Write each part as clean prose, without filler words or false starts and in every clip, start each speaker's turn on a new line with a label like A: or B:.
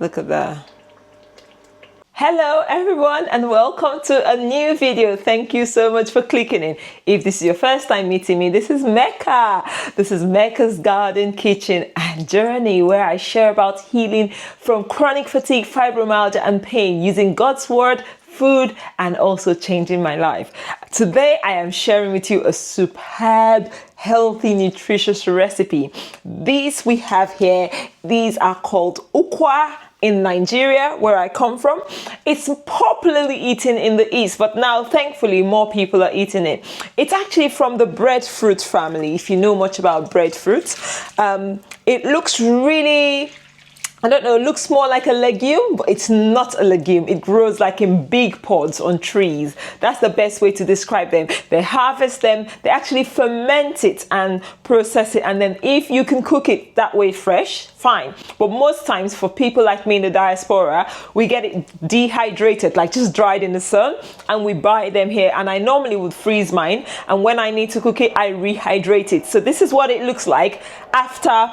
A: Look at that. Hello everyone and welcome to a new video. Thank you so much for clicking in. If this is your first time meeting me, this is Mecca. This is Mecca's Garden Kitchen and Journey, where I share about healing from chronic fatigue, fibromyalgia and pain using God's word, food and also changing my life. Today I am sharing with you a superb, healthy, nutritious recipe. These we have here, these are called ukwa in Nigeria, where I come from. It's popularly eaten in the East, but now thankfully more people are eating it. It's actually from the breadfruit family, if you know much about breadfruit. It looks really, I don't know, it looks more like a legume, but it's not a legume. It grows like in big pods on trees. That's the best way to describe them. They harvest them, they actually ferment it and process it. And then if you can cook it that way fresh, fine. But most times for people like me in the diaspora, we get it dehydrated, like just dried in the sun, and we buy them here. And I normally would freeze mine. And when I need to cook it, I rehydrate it. So this is what it looks like after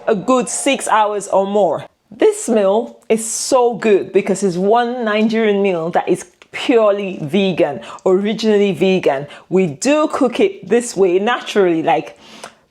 A: a good 6 hours or more. This meal is so good because it's one Nigerian meal that is purely vegan, originally vegan. We do cook it this way naturally, like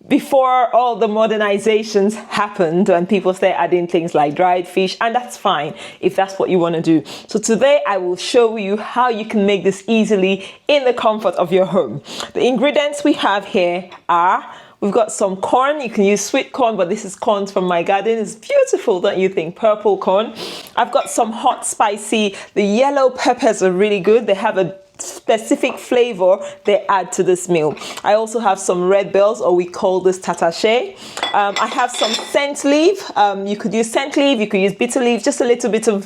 A: before all the modernizations happened and people started adding things like dried fish, and that's fine if that's what you want to do. So today I will show you how you can make this easily in the comfort of your home. The ingredients we have here are, we've got some corn. You can use sweet corn, but this is corn from my garden. It's beautiful, don't you think? Purple corn. I've got some hot spicy. The yellow peppers are really good. They have a specific flavor they add to this meal. I also have some red bells, or we call this tatache. I have some scent leaf. You could use scent leaf, you could use bitter leaf, just a little bit of,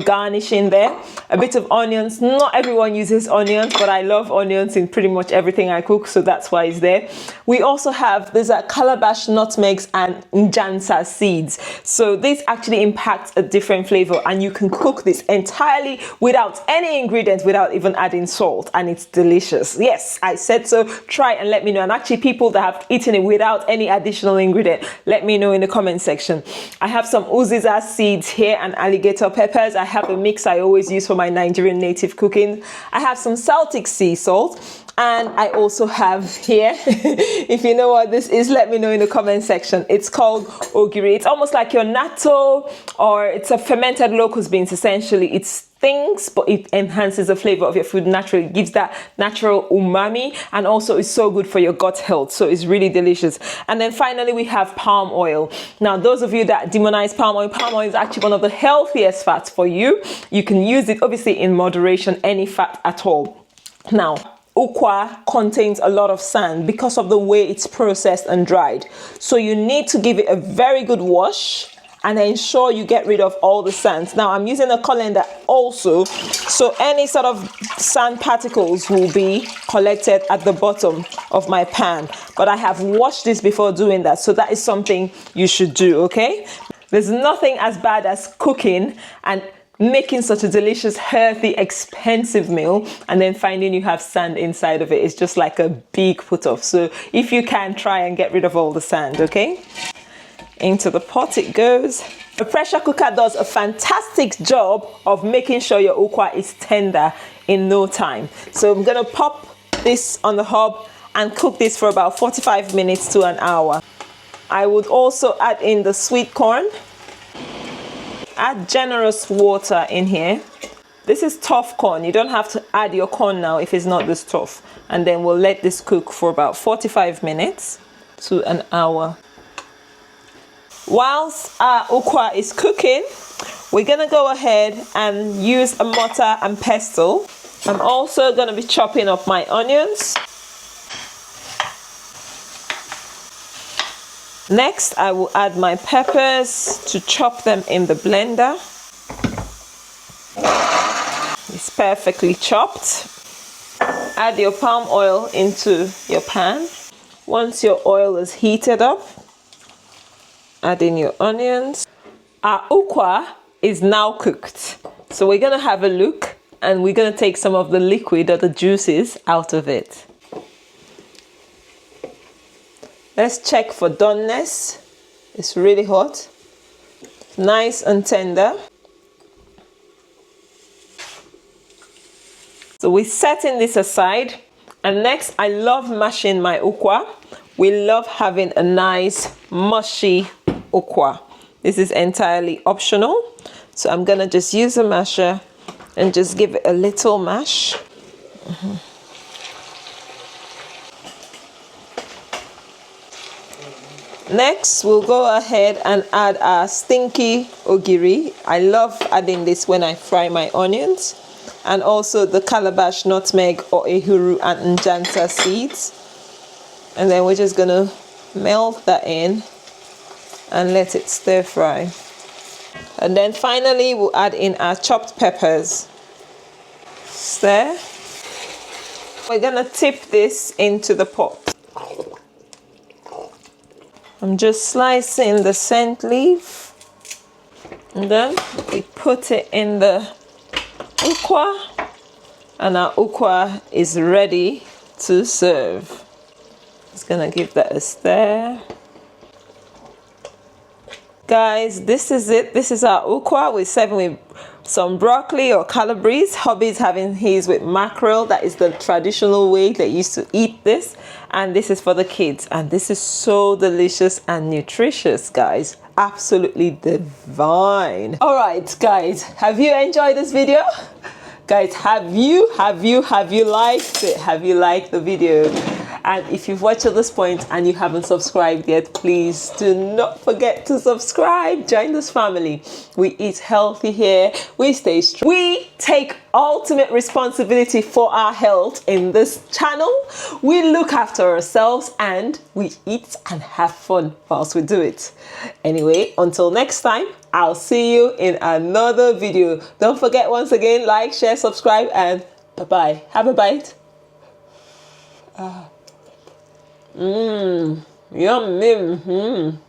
A: garnish in there. A bit of onions. Not everyone uses onions, but I love onions in pretty much everything I cook, so that's why it's there. We also have, there's a calabash nutmegs and njansa seeds. So this actually impacts a different flavor, and you can cook this entirely without any ingredients, without even adding salt, and it's delicious. Yes, I said so. Try and let me know. And actually, people that have eaten it without any additional ingredient, let me know in the comment section. I have some uziza seeds here and alligator peppers. I have a mix I always use for my Nigerian native cooking. I have some Celtic sea salt. And I also have here, if you know what this is, let me know in the comment section. It's called ogiri. It's almost like your natto, or it's a fermented locust beans essentially. It's things, but it enhances the flavor of your food naturally. It gives that natural umami, and also it's so good for your gut health. So it's really delicious. And then finally we have palm oil. Now those of you that demonize palm oil is actually one of the healthiest fats for you. You can use it obviously in moderation, any fat at all. Now, ukwa contains a lot of sand because of the way it's processed and dried. So you need to give it a very good wash and ensure you get rid of all the sands. Now I'm using a colander also, so any sort of sand particles will be collected at the bottom of my pan. But I have washed this before doing that, so that is something you should do, okay? There's nothing as bad as cooking and making such a delicious, healthy, expensive meal and then finding you have sand inside of it. It's just like a big put off. So if you can, try and get rid of all the sand, okay? Into the pot it goes. A pressure cooker does a fantastic job of making sure your ukwa is tender in no time. So I'm gonna pop this on the hob and cook this for about 45 minutes to an hour. I would also add in the sweet corn. Add generous water in here. This is tough corn. You don't have to add your corn now if it's not this tough. And then we'll let this cook for about 45 minutes to an hour. Whilst our ukwa is cooking, we're gonna go ahead and use a mortar and pestle. I'm also gonna be chopping up my onions. Next, I will add my peppers to chop them in the blender. It's perfectly chopped. Add your palm oil into your pan. Once your oil is heated up, add in your onions. Our ukwa is now cooked. So we're gonna have a look and we're gonna take some of the liquid or the juices out of it. Let's check for doneness. It's really hot. nice and tender. So we're setting this aside. And next, I love mashing my ukwa. We love having a nice mushy ukwa. This is entirely optional. So I'm gonna just use a masher and just give it a little mash. Next, we'll go ahead and add our stinky ogiri. I love adding this when I fry my onions. And also the calabash, nutmeg, or ehuru and njanta seeds. And then we're just gonna melt that in and let it stir fry. And then finally we'll add in our chopped peppers. Stir. We're gonna tip this into the pot. I'm just slicing the scent leaf. And then we put it in the ukwa, and our ukwa is ready to serve. Just gonna give that a stir. Guys, this is it. This is our ukwa. We're serving with some broccoli or calabrese. Hubby's having his with mackerel. That is the traditional way they used to eat this. And this is for the kids. And this is so delicious and nutritious, guys. Absolutely divine. All right, guys, have you enjoyed this video? Guys, have you liked it? Have you liked the video? And if you've watched at this point and you haven't subscribed yet, please do not forget to subscribe. Join this family. We eat healthy here. We stay strong. We take ultimate responsibility for our health in this channel. We look after ourselves and we eat and have fun whilst we do it. Anyway, until next time, I'll see you in another video. Don't forget, once again, like, share, subscribe, and bye-bye. Have a bite. Yummy.